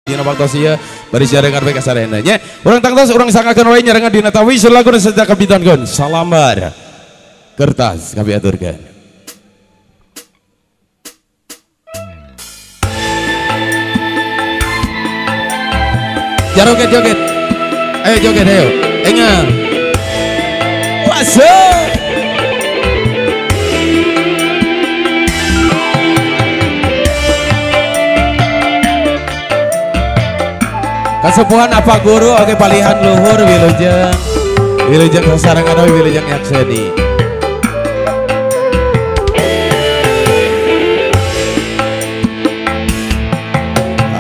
Dina waktosia bari jarengan bae kasarena nya. Urang tangtos urang sangakeun wae nyarengan dina tawis lagu sedaya kapitankeun. Salambar. Kertas kami aturkeun. Joget. Ayo joget ayo. Enga. Wasa. Kasepuhan apa guru oke palihan luhur wilujeng sasarangan oke wilujeng yakseni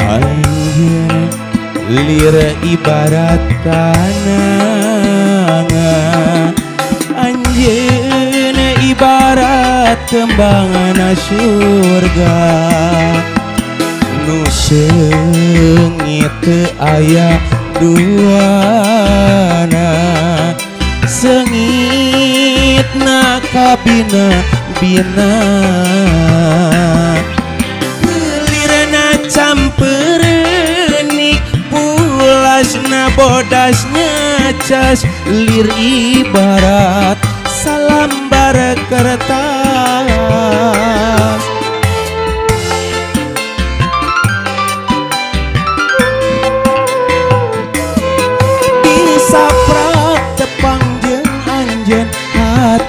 anjeun lire ibarat kanangan anjeun ibarat kembangan surga nu seungit teu aya duana seungitna kabina bina gelirna campeureun pulasna bodasnya cas lir ibarat salambar kertas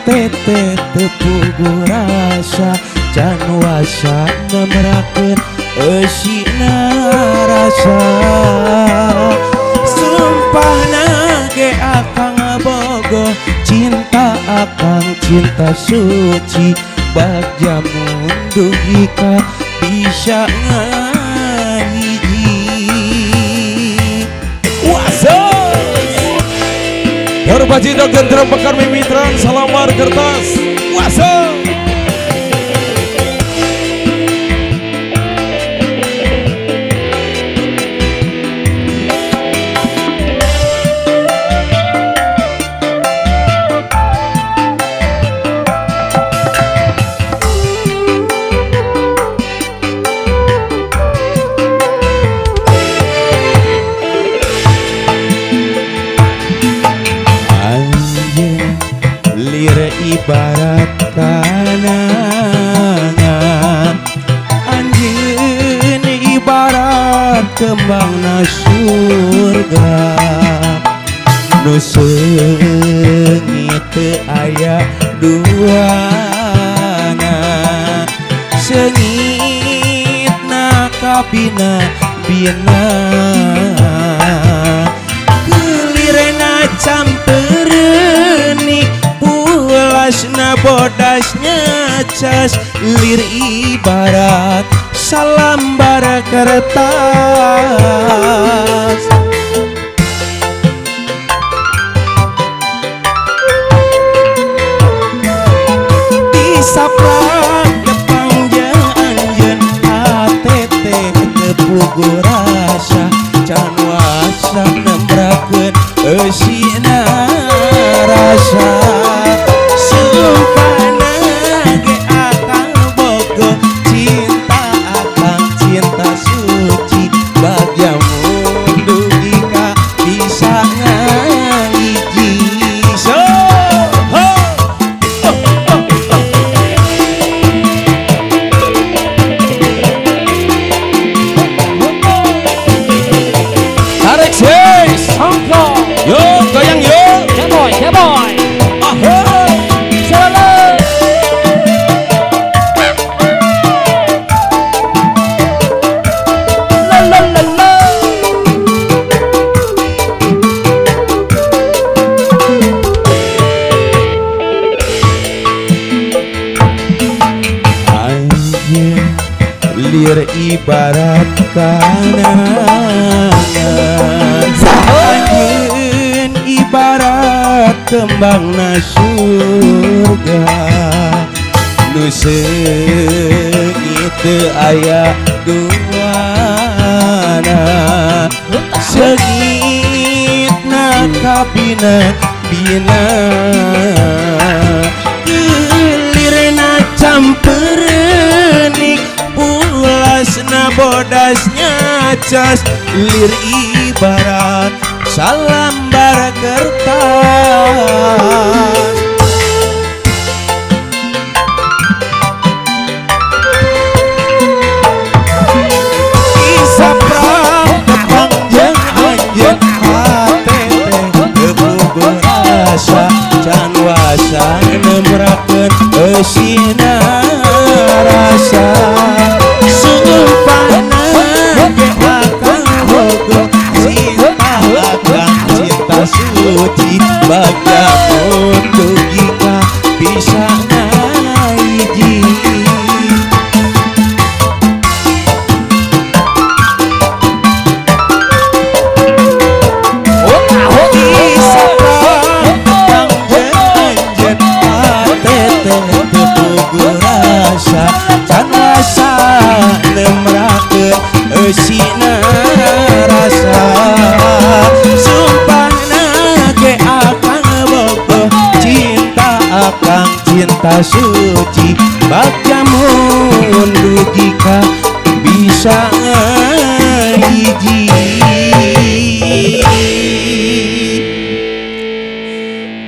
tete tepugu rasa can wasa nemerakeun eusina rasa sumpahna ge akang bogoh cinta akang cinta suci bagja mundugi ka bisa ngahiji wasa Baji dokter drum bekar mimitran salamar kertas wasa ibarat kanangan anjeun ibarat kembangna surga nu seungit teu aya duana seungitna kabina bina gelirna campeureun pulasna bodasnya cas lir ibarat salambar kertas disaprak kepangjang anjeun atete tepugu rasa can wasa nembrakeun eusina rasa sumpahna ge akang bogoh cinta akang cinta suci bagja mundugi ka bisa ngahiji so ho tarik sih sangka yo goyang yo ceboy lir ibarat kanangan anjeun ibarat kembangna surga nu seungit teu aya duana seungitna kabina bina gelirna campeureun pulasna bodasnya ngacas lir ibarat salambar kertas. Isaprang kepangjang anjeun hate teh teu rasa can wasa nemrakeun eusina rasa sumpahna ge akang boga cinta akang cinta suci bagaimana jika bisa ngaiji. Eusina rasa sumpahna ge akang boga cinta akang cinta suci bagaimana jika bisa hiji.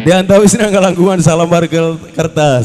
Diantawisna ngalangkungan salambar kertas.